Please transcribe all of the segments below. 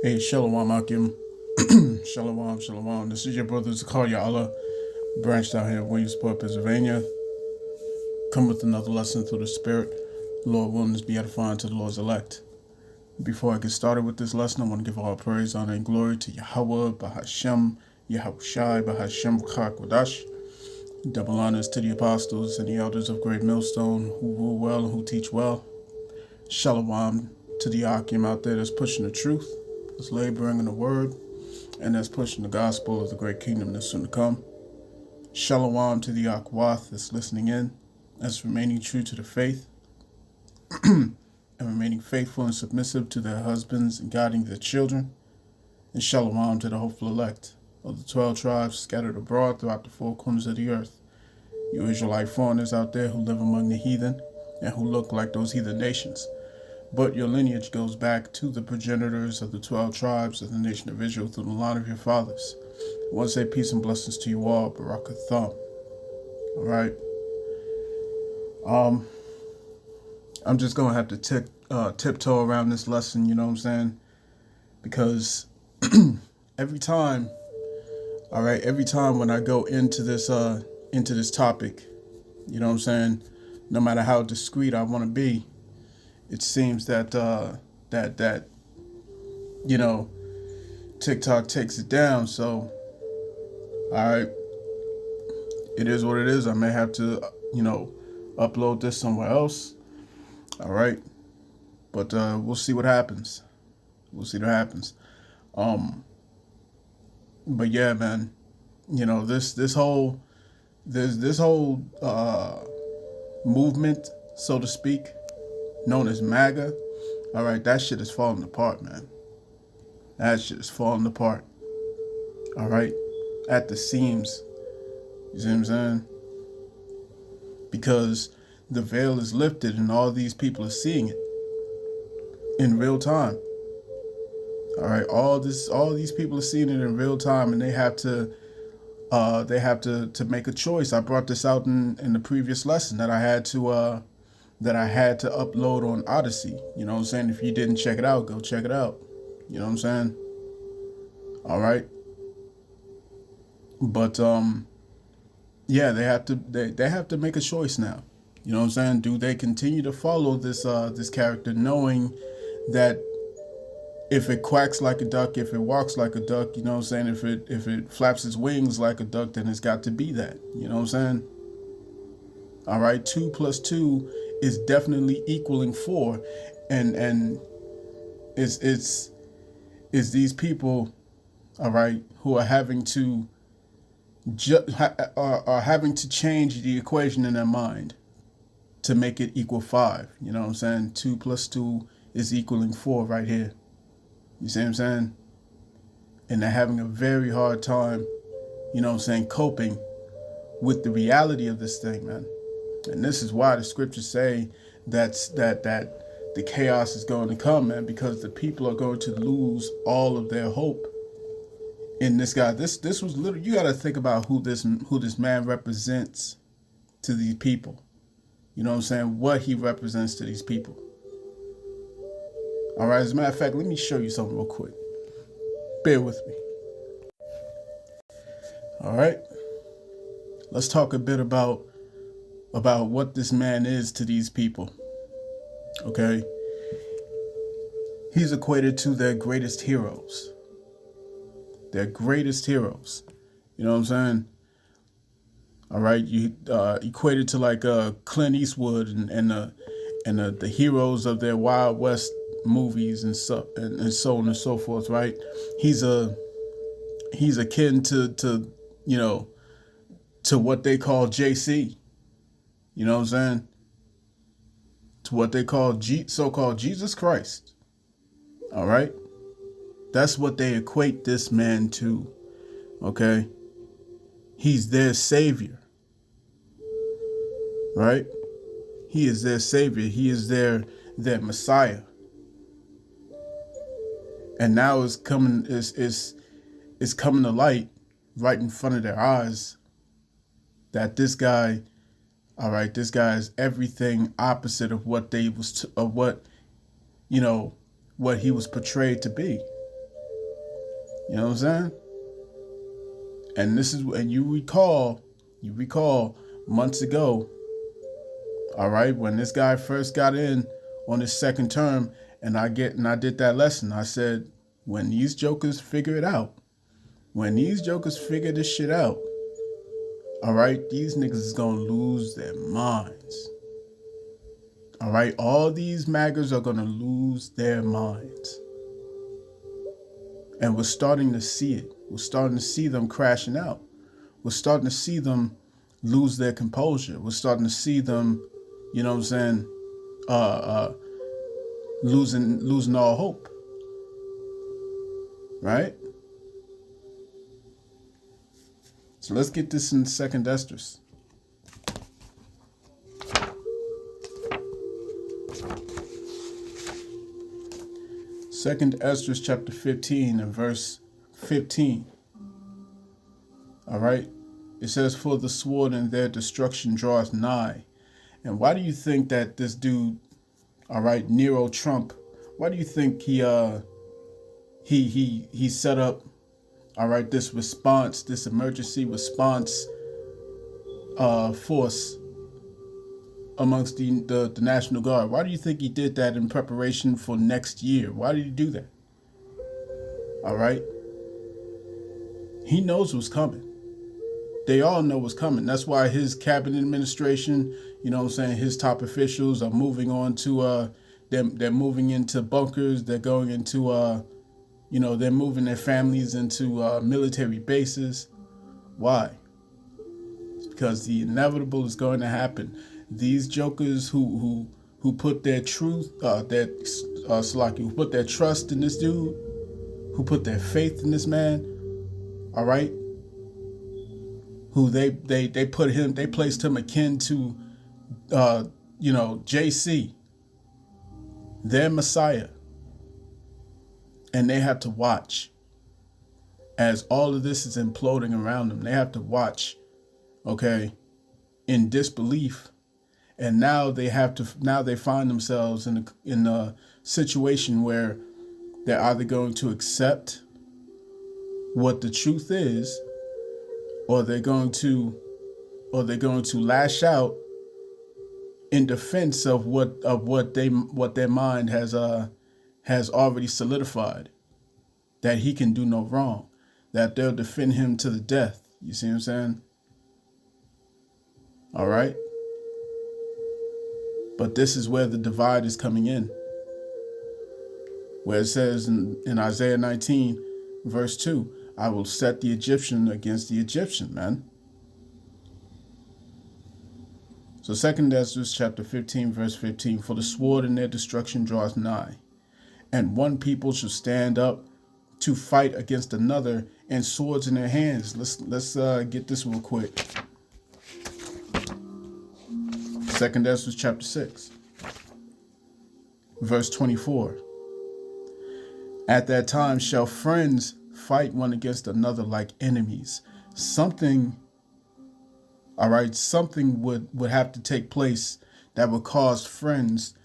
Hey, Shalom Akim. Shalom, Shalom. This is your brother Zakaria Allah, branched out here in Williamsport, Pennsylvania. Come with another lesson through the Spirit. Lord willing, this be edifying to the Lord's elect. Before I get started with this lesson, I want to give all praise, honor, and glory to Yahweh, Bahashem, Yahushai, Bahashem, Chakwadash. Double honors to the apostles and the elders of Great Millstone who rule well and who teach well. Shalom to the Akim out there that's pushing the truth, that's laboring in the word, and that's pushing the gospel of the great kingdom that's soon to come. Shalom to the Akwath that's listening in, that's remaining true to the faith, and remaining faithful and submissive to their husbands and guiding their children. And shalom to the hopeful elect of the 12 tribes scattered abroad throughout the four corners of the earth. You Israelite foreigners out there who live among the heathen and who look like those heathen nations. But your lineage goes back to the progenitors of the 12 tribes of the nation of Israel through the line of your fathers. I want to say peace and blessings to you all, Barakatham. All right. I'm just going to have to tiptoe around this lesson, you know what I'm saying? Because every time when I go into this topic, you know what I'm saying, no matter how discreet I want to be, it seems that TikTok takes it down. So, all right, it is what it is. I may have to, upload this somewhere else. All right, but we'll see what happens. But yeah, man, this whole movement, so to speak, known as MAGA, all right, that shit is falling apart, man. That shit is falling apart, all right, at the seams. You see what I'm saying? Because the veil is lifted and all these people are seeing it in real time. All right, all these people are seeing it in real time, and they have to make a choice. I brought this out in the previous lesson that I had to upload on Odyssey. You know what I'm saying? If you didn't check it out, go check it out. You know what I'm saying? All right. But yeah, they have to make a choice now. You know what I'm saying? Do they continue to follow this character, knowing that if it quacks like a duck, if it walks like a duck, you know what I'm saying? If it flaps its wings like a duck, then it's got to be that. You know what I'm saying? All right, 2 plus 2 is definitely equaling 4, and it's these people, all right, who are having to are having to change the equation in their mind to make it equal 5. You know what I'm saying? 2 plus 2 is equaling 4 right here. You see what I'm saying? And they're having a very hard time, you know what I'm saying, coping with the reality of this thing, man. And this is why the scriptures say that the chaos is going to come, man, because the people are going to lose all of their hope in this guy. This was literally, you got to think about who this man represents to these people. You know what I'm saying? What he represents to these people. All right, as a matter of fact, let me show you something real quick. Bear with me. All right. Let's talk a bit about what this man is to these people. Okay? He's equated to their greatest heroes. Their greatest heroes. You know what I'm saying? All right, you equated to like Clint Eastwood and the heroes of their Wild West movies and so on and so forth, right? He's akin to what they call JC. You know what I'm saying? To what they call so-called Jesus Christ. All right? That's what they equate this man to. Okay? He's their savior. Right? He is their savior. He is their Messiah. And now it's coming to light right in front of their eyes that this guy, all right, this guy is everything opposite of what he was portrayed to be. You know what I'm saying? And you recall months ago, all right, when this guy first got in on his second term, and I did that lesson. I said, when these jokers figure it out, when these jokers figure this shit out, all right, these niggas is gonna lose their minds. All right, all these MAGAs are gonna lose their minds. And we're starting to see it. We're starting to see them crashing out. We're starting to see them lose their composure. We're starting to see them, you know what I'm saying, losing all hope. Right? So let's get this in Second Esdras. Second Esdras chapter 15 and verse 15. All right. It says, for the sword and their destruction draweth nigh. And why do you think that this dude, all right, Nero Trump, why do you think he set up, all right, this response, this emergency response force amongst the National Guard? Why do you think he did that in preparation for next year? Why did he do that? All right. He knows what's coming. They all know what's coming. That's why his cabinet administration, you know what I'm saying, his top officials are moving on to, they're moving into bunkers. They're going into, they're moving their families into military bases. Why? It's because the inevitable is going to happen. These jokers who put their truth, who put their trust in this dude, who put their faith in this man, all right, who they placed him akin to, JC, their Messiah. And they have to watch as all of this is imploding around them. They have to watch, okay, in disbelief. And now they find themselves in a situation where they're either going to accept what the truth is, or they're going to lash out in defense of what their mind has already solidified, that he can do no wrong, that they'll defend him to the death. You see what I'm saying? All right. But this is where the divide is coming in, where it says in Isaiah 19, verse 2, I will set the Egyptian against the Egyptian, man. So 2 Esdras chapter 15, verse 15, for the sword in their destruction draws nigh, and one people shall stand up to fight against another, and swords in their hands. Let's get this real quick. 2 Esdras chapter 6, verse 24. At that time shall friends fight one against another like enemies. Something would have to take place that would cause friends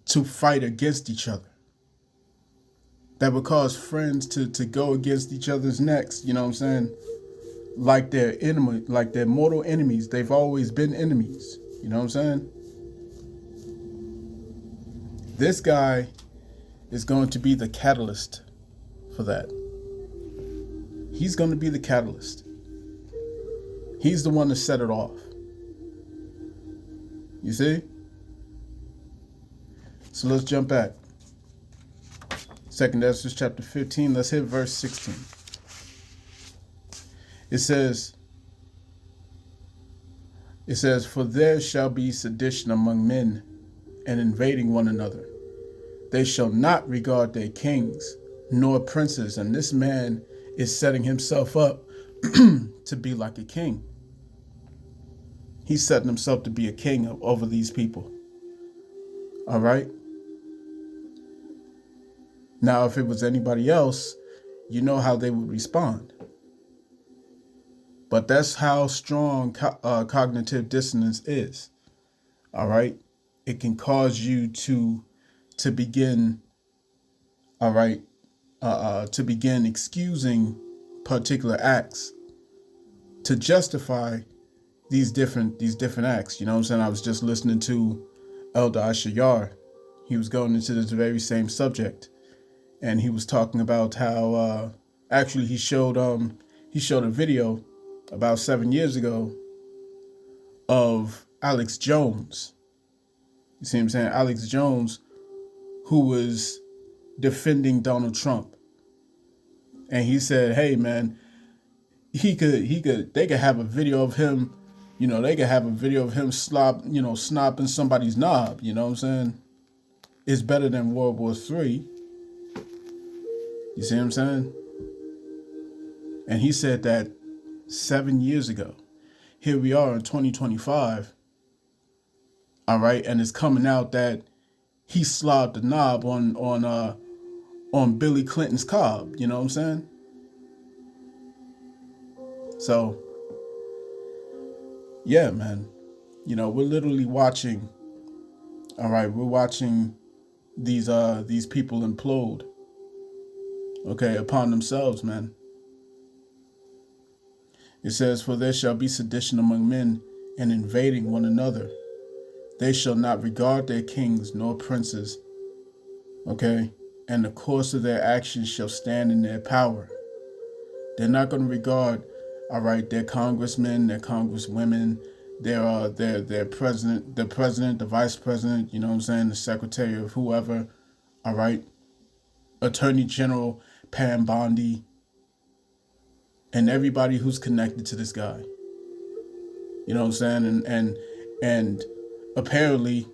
to fight against each other. That would cause friends to go against each other's necks, you know what I'm saying? Like their enemy, like their mortal enemies. They've always been enemies, you know what I'm saying? This guy is going to be the catalyst for that. He's going to be the catalyst. He's the one to set it off. You see? So let's jump back. 2 Esdras chapter 15, let's hit verse 16. It says, for there shall be sedition among men, and invading one another. They shall not regard their kings, nor princes, and this man is setting himself up to be like a king. He's setting himself to be a king over these people. All right? Now, if it was anybody else, you know how they would respond. But that's how strong cognitive dissonance is. All right? It can cause you to begin, all right, to begin excusing particular acts to justify these different acts. You know what I'm saying? I was just listening to Elder Ashayar. He was going into this very same subject, and he was talking about how actually he showed a video about 7 years ago of Alex Jones. You see what I'm saying? Alex Jones, who was defending Donald Trump. And he said, hey man, they could have a video of him, they could have a video of him snopping somebody's knob, you know what I'm saying? It's better than World War III. You see what I'm saying? And he said that 7 years ago. Here we are in 2025. All right, and it's coming out that he slobbed the knob on Billy Clinton's cob. You know what I'm saying? So, yeah, man. We're literally watching. All right, we're watching these people implode. Okay, upon themselves, man. It says, "For there shall be sedition among men, and invading one another. They shall not regard their kings nor princes." Okay, and the course of their actions shall stand in their power. They're not going to regard, all right, their congressmen, their congresswomen, their president, the vice president, you know what I'm saying, the secretary of whoever, all right, Attorney General Pam Bondi, and everybody who's connected to this guy. You know what I'm saying? And apparently,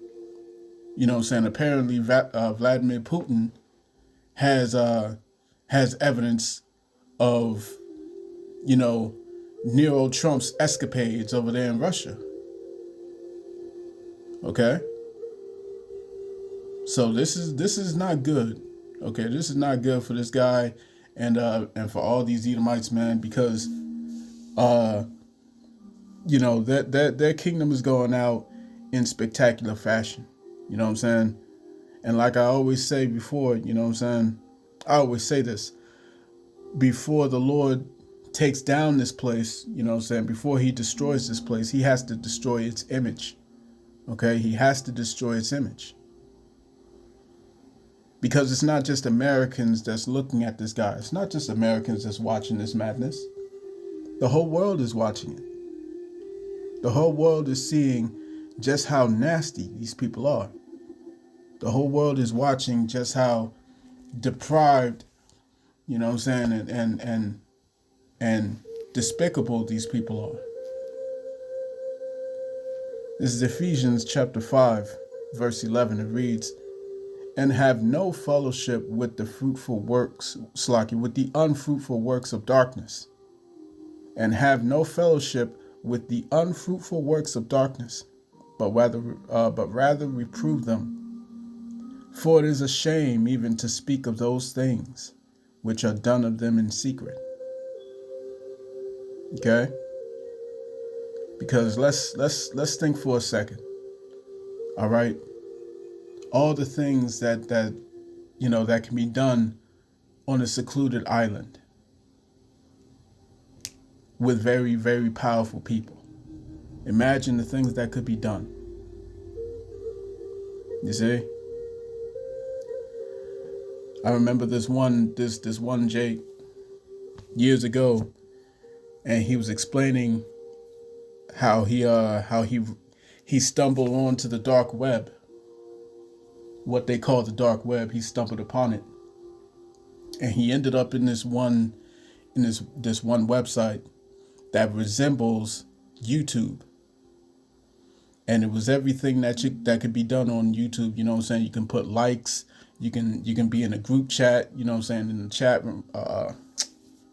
you know what I'm saying, apparently Vladimir Putin has evidence of, Nero Trump's escapades over there in Russia. Okay? So this is not good. Okay, this is not good for this guy and for all these Edomites, man, because their kingdom is going out in spectacular fashion. You know what I'm saying? And like I always say before, you know what I'm saying? I always say this. Before the Lord takes down this place, you know what I'm saying? Before he destroys this place, he has to destroy its image. Okay? He has to destroy its image. Because it's not just Americans that's looking at this guy. It's not just Americans that's watching this madness. The whole world is watching it. The whole world is seeing just how nasty these people are. The whole world is watching just how deprived, you know what I'm saying, and despicable these people are. This is Ephesians chapter 5, verse 11. It reads, "And have no fellowship with the with the unfruitful works of darkness. And have no fellowship with the unfruitful works of darkness, but rather reprove them. For it is a shame even to speak of those things which are done of them in secret." Okay? Because let's think for a second. All right? All the things that can be done on a secluded island with very, very powerful people. Imagine the things that could be done. You see? I remember this one Jake years ago, and he was explaining how he stumbled onto the dark web. What they call the dark web. He stumbled upon it, and he ended up in this one website that resembles YouTube. And it was everything that could be done on YouTube. You know what I'm saying? You can put likes. You can be in a group chat. You know what I'm saying? In the chat room,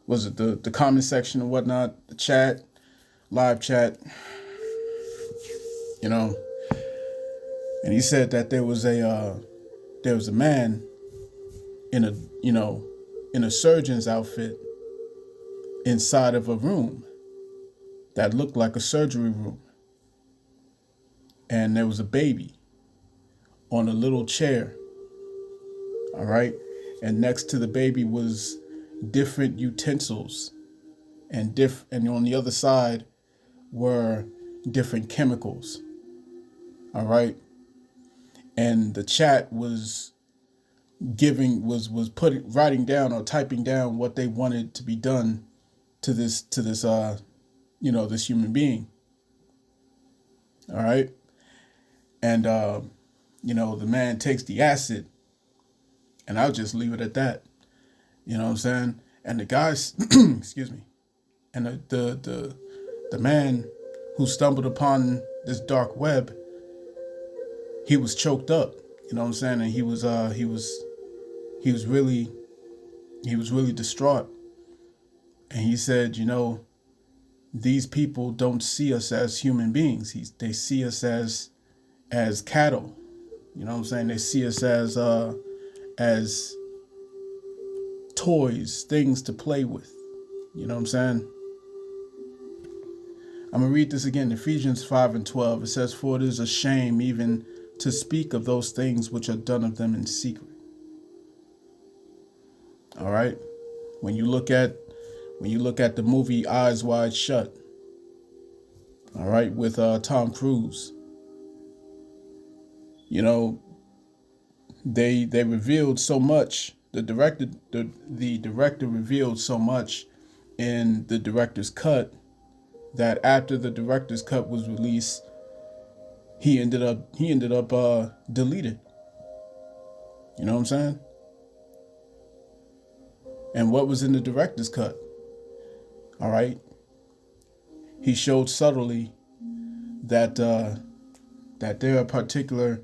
was it the comment section and whatnot? The chat, live chat. And he said that there was a man in a surgeon's outfit inside of a room that looked like a surgery room. And there was a baby on a little chair. All right. and next to the baby was different utensils, and on the other side were different chemicals. All right. And the chat was writing down or typing down what they wanted to be done to this this human being. All right. And the man takes the acid, and I'll just leave it at that. You know what I'm saying? And the guys excuse me. And the man who stumbled upon this dark web, he was choked up. You know what I'm saying? And he was really distraught. And he said, these people don't see us as human beings. They see us as cattle. You know what I'm saying? They see us as toys, things to play with. You know what I'm saying? I'm going to read this again. Ephesians 5:12. It says, "For it is a shame even to speak of those things which are done of them in secret." All right. When you look at the movie Eyes Wide Shut, all right, with Tom Cruise, they revealed so much. The director revealed so much in the director's cut that after the director's cut was released, he ended up deleted. You know what I'm saying? And what was in the director's cut? All right. He showed subtly that there are particular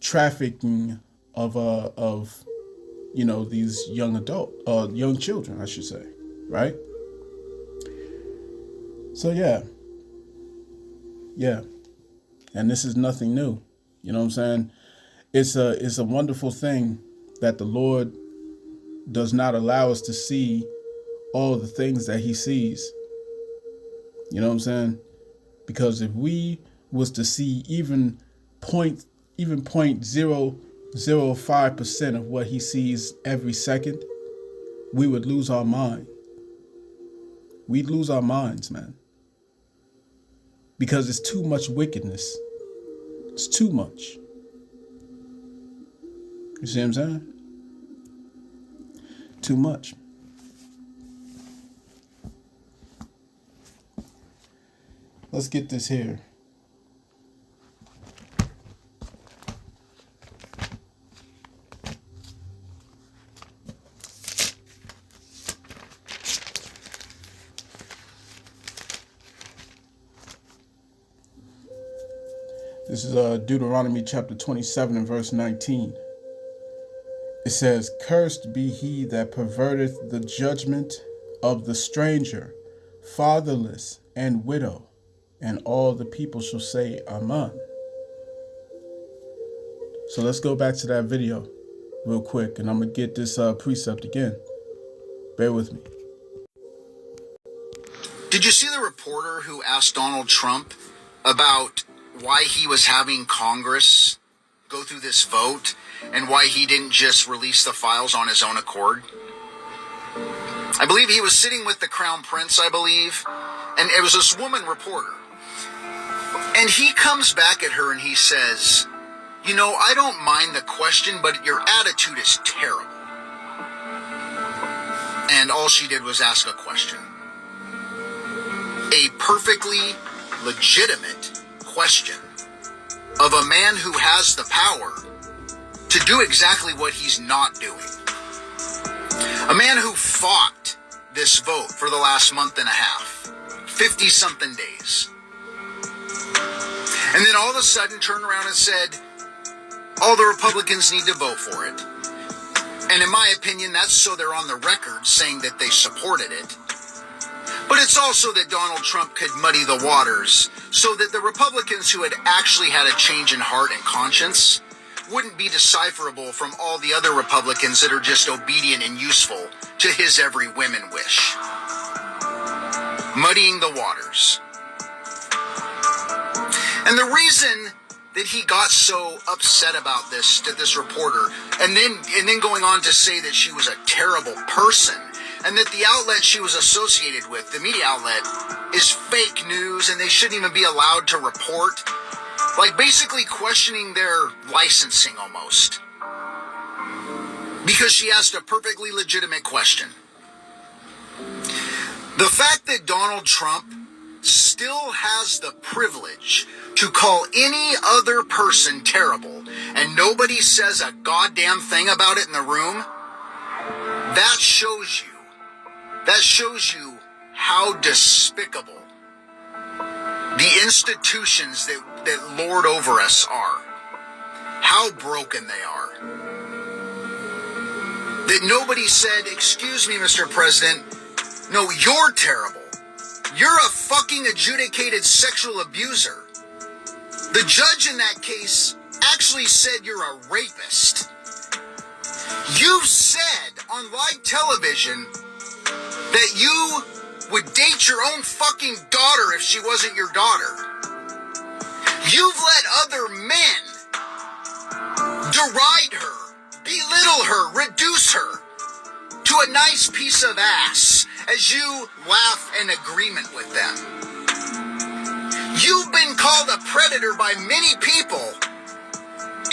trafficking of these young children, I should say, right? So yeah, and this is nothing new. You know what I'm saying? It's a wonderful thing that the Lord does not allow us to see all the things that He sees. You know what I'm saying? Because if we was to see even 0.005% of what He sees every second, we would lose our mind. We'd lose our minds, man. Because it's too much wickedness. It's too much. You see what I'm saying? Too much. Let's get this here. This is Deuteronomy chapter 27 and verse 19. It says, "Cursed be he that perverteth the judgment of the stranger, fatherless, and widow." And all the people shall say, Amen. So let's go back to that video real quick, and I'm going to get this precept again. Bear with me. Did you see the reporter who asked Donald Trump about why he was having Congress go through this vote and why he didn't just release the files on his own accord? I believe he was sitting with the Crown Prince, and it was this woman reporter. And he comes back at her and he says, I don't mind the question, but your attitude is terrible. And all she did was ask a question. A perfectly legitimate question of a man who has the power to do exactly what he's not doing. A man who fought this vote for the last month and a half, 50-something days. And then all of a sudden turned around and said, all the Republicans need to vote for it. And in my opinion, that's so they're on the record saying that they supported it. But it's also that Donald Trump could muddy the waters so that the Republicans who had actually had a change in heart and conscience wouldn't be decipherable from all the other Republicans that are just obedient and useful to his every whim and wish. Muddying the waters. And the reason that he got so upset about this to this reporter, and then going on to say that she was a terrible person, and that the outlet she was associated with, the media outlet, is fake news and they shouldn't even be allowed to report. Like basically questioning their licensing almost. Because she asked a perfectly legitimate question. The fact that Donald Trump still has the privilege to call any other person terrible and nobody says a goddamn thing about it in the room, that shows you how despicable the institutions that lord over us are. How broken they are. That nobody said, excuse me, Mr. President, no, you're terrible. You're a fucking adjudicated sexual abuser. The judge in that case actually said you're a rapist. You've said on live television that you would date your own fucking daughter if she wasn't your daughter. You've let other men deride her, belittle her, reduce her to a nice piece of ass as you laugh in agreement with them. You've been called a predator by many people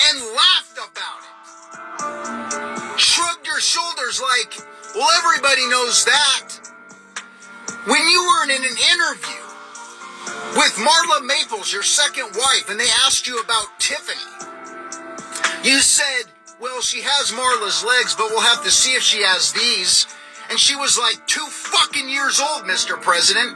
and laughed about it. Shrugged your shoulders like, well, everybody knows that. When you were in an interview with Marla Maples, your second wife, and they asked you about Tiffany, you said, well, she has Marla's legs, but we'll have to see if she has these. And she was like 2 fucking years old, Mr. President.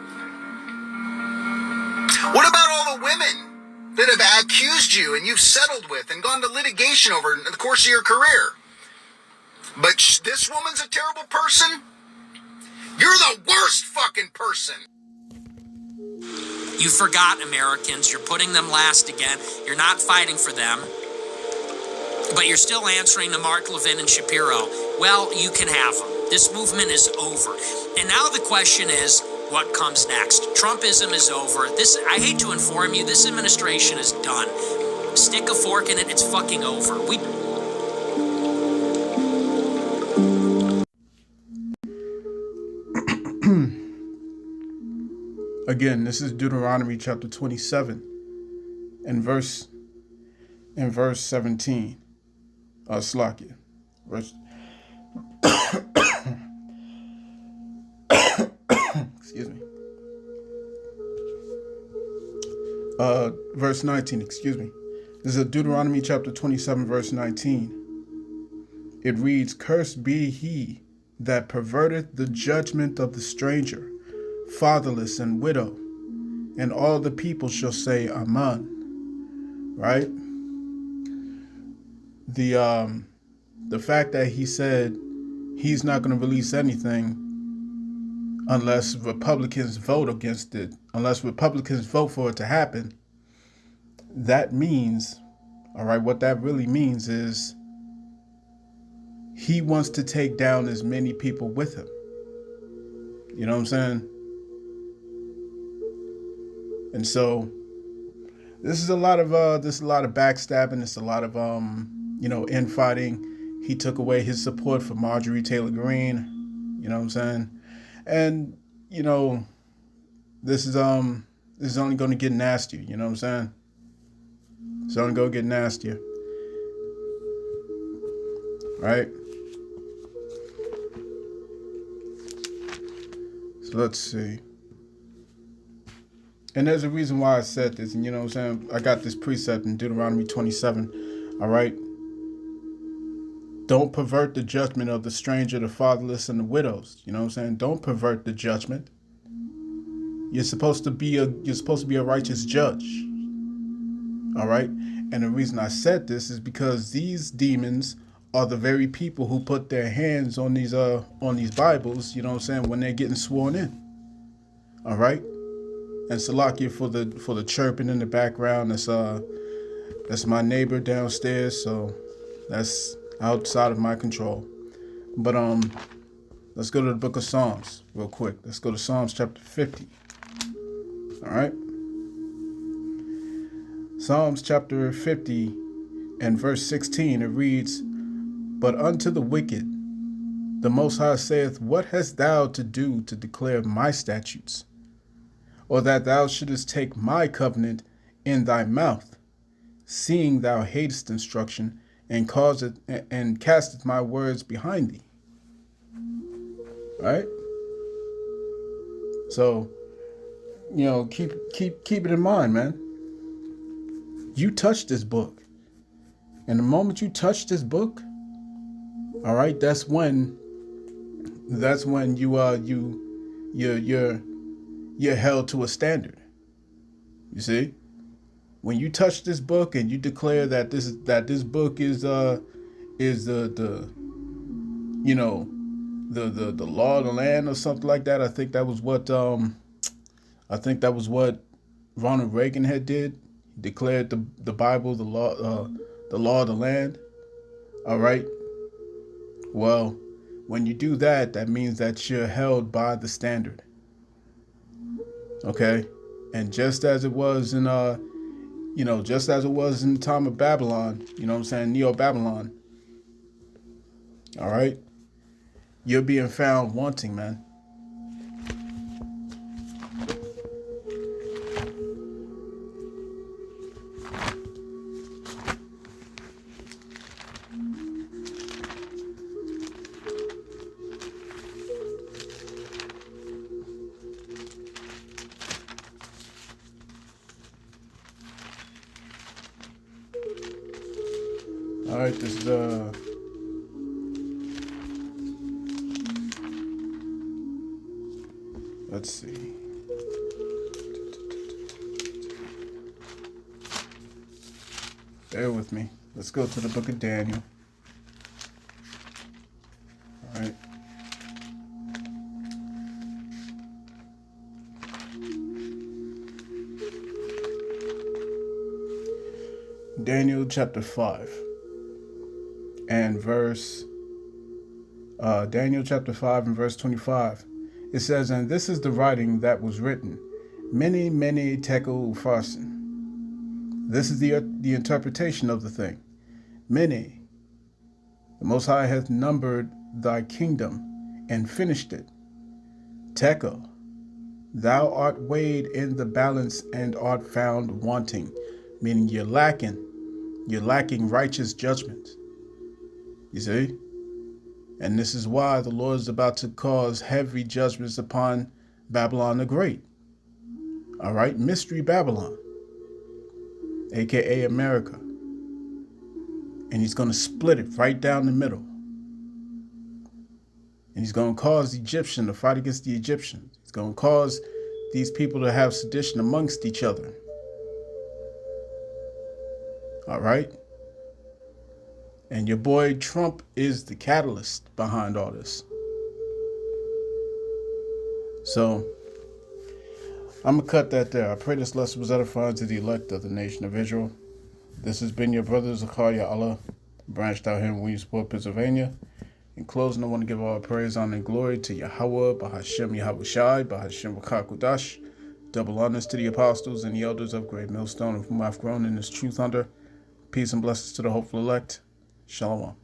What about all the women that have accused you and you've settled with and gone to litigation over in the course of your career? But this woman's a terrible person? You're the worst fucking person. You forgot Americans. You're putting them last again. You're not fighting for them. But you're still answering to Mark Levin and Shapiro. Well, you can have them. This movement is over. And now the question is, what comes next? Trumpism is over. I hate to inform you, this administration is done. Stick a fork in it, it's fucking over. Again, this is Deuteronomy chapter 27 and verse 17. Slakia. Excuse me. Verse 19, excuse me. This is Deuteronomy chapter 27, verse 19. It reads, cursed be he that perverteth the judgment of the stranger, fatherless and widow, and all the people shall say, Amen. Right? The fact that he said he's not going to release anything unless Republicans vote against it, unless Republicans vote for it to happen, that means, all right, what that really means is he wants to take down as many people with him. You know what I'm saying? And so this is a lot of backstabbing. It's a lot of infighting. He took away his support for Marjorie Taylor Greene. You know what I'm saying? And this is only going to get nastier. You know what I'm saying? It's only going to get nastier. Right? So let's see. And there's a reason why I said this. And you know what I'm saying? I got this precept in Deuteronomy 27. All right? Don't pervert the judgment of the stranger, the fatherless, and the widows. You know what I'm saying? Don't pervert the judgment. You're supposed to be a righteous judge. All right? And the reason I said this is because these demons are the very people who put their hands on these Bibles, you know what I'm saying, when they're getting sworn in. All right? And Salakia for the chirping in the background. That's my neighbor downstairs, so that's outside of my control. But let's go to the book of Psalms real quick. Let's go to Psalms chapter 50. All right? Psalms chapter 50 and verse 16, it reads, "But unto the wicked the Most High saith, What hast thou to do to declare my statutes? Or that thou shouldest take my covenant in thy mouth, seeing thou hatest instruction, and casteth my words behind thee." Right? So, keep it in mind, man. You touch this book. And the moment you touch this book, all right, that's when you're held to a standard. You see? When you touch this book and you declare that this book is the law of the land or something like that. I think that was what Ronald Reagan had did. He declared the Bible the law of the land. All right. Well, when you do that, that means that you're held by the standard. Okay? And just as it was in the time of Babylon, Neo-Babylon. All right? You're being found wanting, man. All right, this is let's see. Bear with me. Let's go to the book of Daniel. All right. Daniel chapter 5 and verse 25. It says, "And this is the writing that was written, Mene, Mene, Tekel, Upharsin." This is the interpretation of the thing. Mene, the Most High hath numbered thy kingdom and finished it. Tekel, thou art weighed in the balance and art found wanting, meaning you're lacking righteous judgment. You see? And this is why the Lord is about to cause heavy judgments upon Babylon the Great. All right? Mystery Babylon, aka America. And he's going to split it right down the middle. And he's going to cause the Egyptians to fight against the Egyptians. He's going to cause these people to have sedition amongst each other. All right? And your boy Trump is the catalyst behind all this. So, I'm going to cut that there. I pray this lesson was edifying to the elect of the nation of Israel. This has been your brother Zakaria Allah, branched out here in Williamsport, Pennsylvania. In closing, I want to give all praise, honor, and glory to Yahweh, Bahashem Yahushai, Bahashem Wakakudash. Double honors to the apostles and the elders of Great Millstone, of whom I've grown in this truth under. Peace and blessings to the hopeful elect. Shalom.